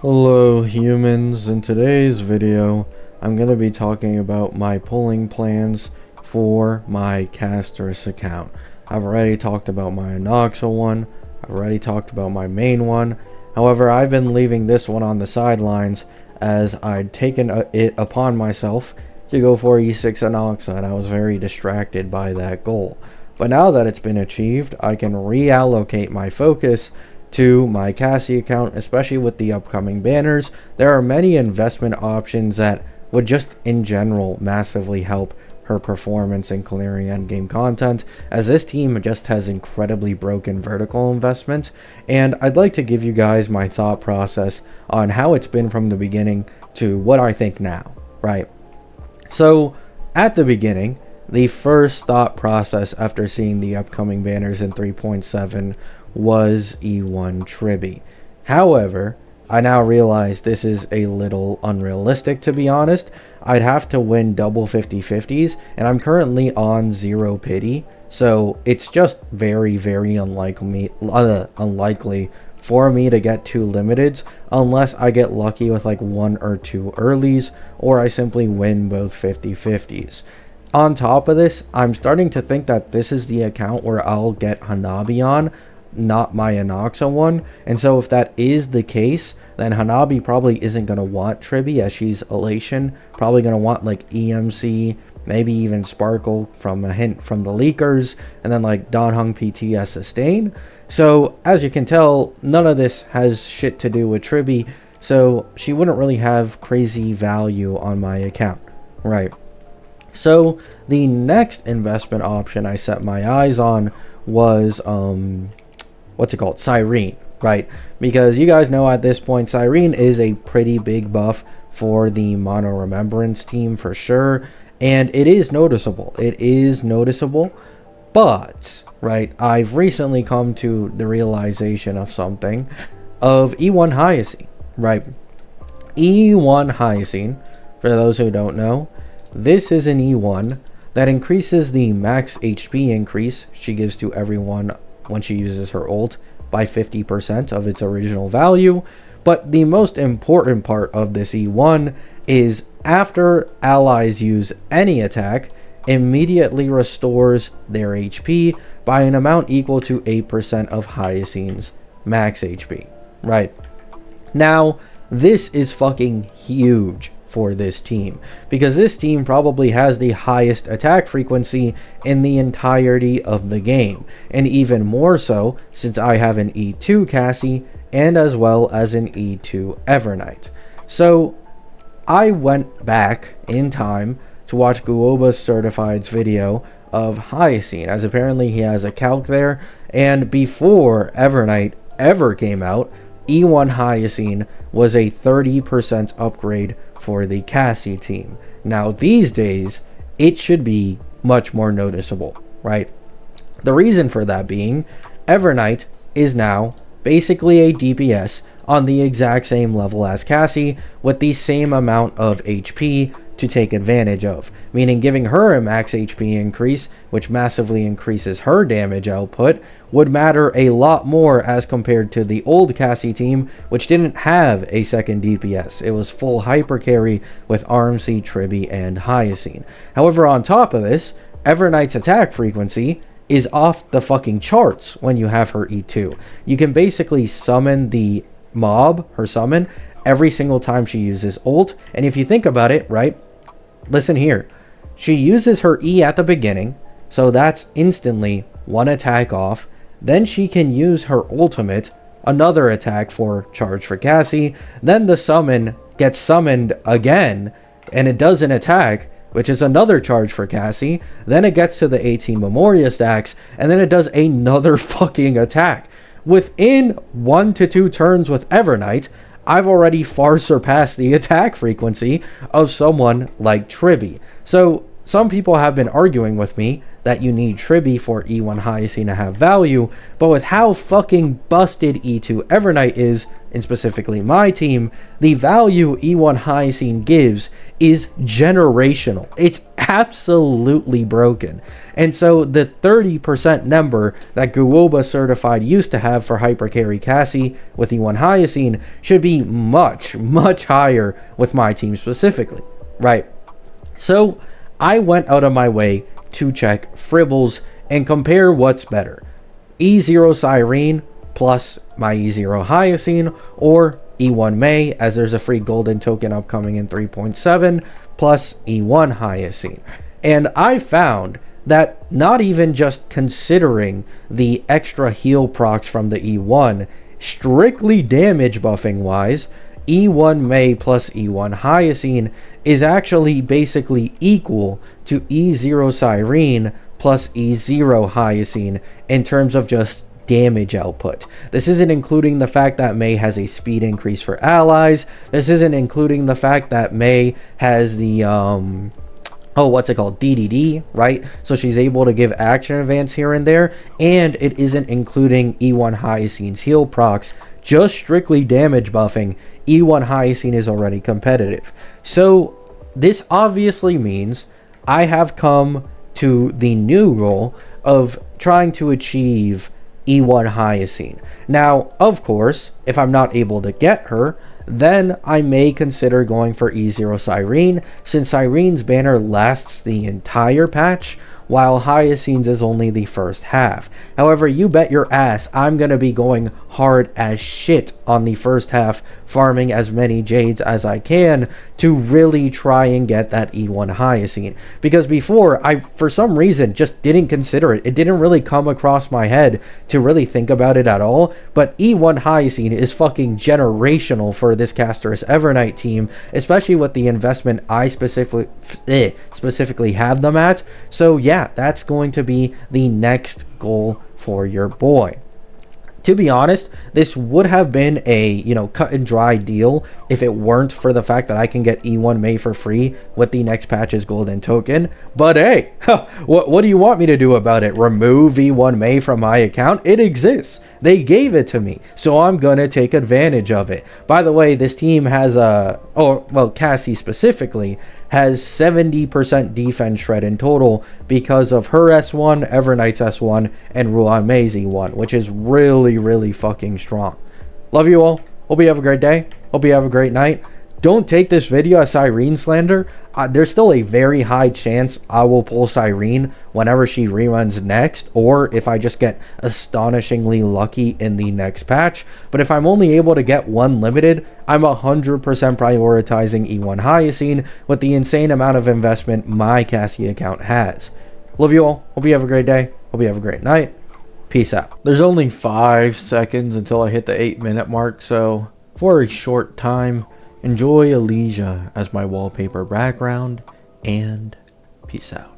Hello humans, in today's video I'm going to be talking about my pulling plans for my Castris account. I've already talked about my Anoxa one, I've already talked about my main one. However, I've been leaving this one on the sidelines as I'd taken it upon myself to go for E6 Anoxa, and I was very distracted by that goal. But now that it's been achieved, I can reallocate my focus to my Cassie account, especially with the upcoming banners. There are many investment options that would just in general massively help her performance in clearing endgame content, as this team just has incredibly broken vertical investment. And I'd like to give you guys my thought process on how it's been from the beginning to what I think now, right? So at the beginning, the first thought process after seeing the upcoming banners in 3.7 was E1 Tribby. However, I now realize this is a little unrealistic, to be honest. I'd have to win double 50-50s, and I'm currently on 0 pity, so it's just very unlikely for me to get 2 limiteds unless I get lucky with like 1 or 2 earlies, or I simply win both 50-50s. On top of this, I'm starting to think that this is the account where I'll get Hanabi on, not my Anoxa one. And so if that is the case, then Hanabi probably isn't going to want Tribby, as she's Elation. Probably going to want like EMC, maybe even Sparkle from a hint from the leakers, and then like Donhung PT as Sustain. So as you can tell, none of this has shit to do with Tribby, so she wouldn't really have crazy value on my account, right? So the next investment option I set my eyes on was Cyrene, right? Because you guys know at this point Cyrene is a pretty big buff for the Mono Remembrance team for sure, and it is noticeable, but right, I've recently come to the realization of something, of E1 Hyacine, right? E1 Hyacine, for those who don't know, this is an E1 that increases the max HP increase she gives to everyone when she uses her ult by 50% of its original value. But the most important part of this E1 is after allies use any attack, immediately restores their HP by an amount equal to 8% of Hyacine's max HP, right? Now, this is fucking huge for this team, because this team probably has the highest attack frequency in the entirety of the game, and even more so since I have an E2 Cassie and as well as an E2 Evernight. So I went back in time to watch Guoba's Certified's video of Hyacine, as apparently he has a calc there, and before Evernight ever came out, E1 Hyacine was a 30% upgrade for the Cassie team. Now these days, it should be much more noticeable, right? The reason for that being, Evernight is now basically a DPS on the exact same level as Cassie, with the same amount of HP to take advantage of, meaning giving her a max HP increase, which massively increases her damage output, would matter a lot more as compared to the old Cassie team, which didn't have a second DPS. It was full hyper carry with RMC, Tribby, and Hyacine. However, on top of this, Evernight's attack frequency is off the fucking charts when you have her E2. You can basically summon the mob, her summon, every single time she uses ult. And if you think about it, right, listen here, she uses her E at the beginning, so that's instantly one attack off. Then she can use her ultimate, another attack for charge for Cassie. Then the summon gets summoned again, and it does an attack, which is another charge for Cassie. Then it gets to the 18 Memoria stacks, and then it does another fucking attack. Within 1 to 2 turns with Evernight, I've already far surpassed the attack frequency of someone like Tribby. So some people have been arguing with me that you need Tribby for E1 Hyacine to have value, but with how fucking busted E2 Evernight is, and specifically my team, the value E1 Hyacine gives is generational. It's absolutely broken. And so the 30% number that Guoba Certified used to have for Hypercarry Cassie with E1 Hyacine should be much, much higher with my team specifically, right? So I went out of my way to check Fribbles and compare what's better. E0 Cyrene plus my E0 Hyacine, or E1 May, as there's a free golden token upcoming in 3.7, plus E1 Hyacine. And I found that not even just considering the extra heal procs from the E1, strictly damage buffing wise, E1 May plus E1 Hyacine is actually basically equal to E0 Cyrene plus E0 Hyacine in terms of just damage output. This isn't including the fact that May has a speed increase for allies. This isn't including the fact that May has the what's it called, DDD, right? So she's able to give action advance here and there, and it isn't including E1 Hyacine's heal procs. Just strictly damage buffing, E1 Hyacine is already competitive. So this obviously means I have come to the new goal of trying to achieve E1 Hyacine. Now, of course, if I'm not able to get her, then I may consider going for E0 Cyrene, since Cyrene's banner lasts the entire patch, while Hyacine's is only the first half. However, you bet your ass I'm going to be going hard as shit on the first half, farming as many Jades as I can to really try and get that E1 Hyacine. Because before, I, for some reason, just didn't consider it. It didn't really come across my head to really think about it at all. But E1 Hyacine is fucking generational for this Caster's Evernight team, especially with the investment I specifically have them at. So yeah, that's going to be the next goal for your boy. To be honest, this would have been a, cut and dry deal if it weren't for the fact that I can get E1 May for free with the next patch's golden token. But hey, what do you want me to do about it? Remove E1 May from my account? It exists. They gave it to me, so I'm gonna take advantage of it. By the way, this team has Cassie specifically has 70% defense shred in total because of her S1, Evernight's S1, and Ruan May's E1, which is really, really fucking strong. Love you all. Hope you have a great day. Hope you have a great night. Don't take this video as Cyrene slander. There's still a very high chance I will pull Cyrene whenever she reruns next, or if I just get astonishingly lucky in the next patch. But if I'm only able to get one limited, I'm 100% prioritizing E1 Hyacine with the insane amount of investment my Cassie account has. Love you all. Hope you have a great day. Hope you have a great night. Peace out. There's only 5 seconds until I hit the 8-minute mark, so for a short time, enjoy Elysia as my wallpaper background, and peace out.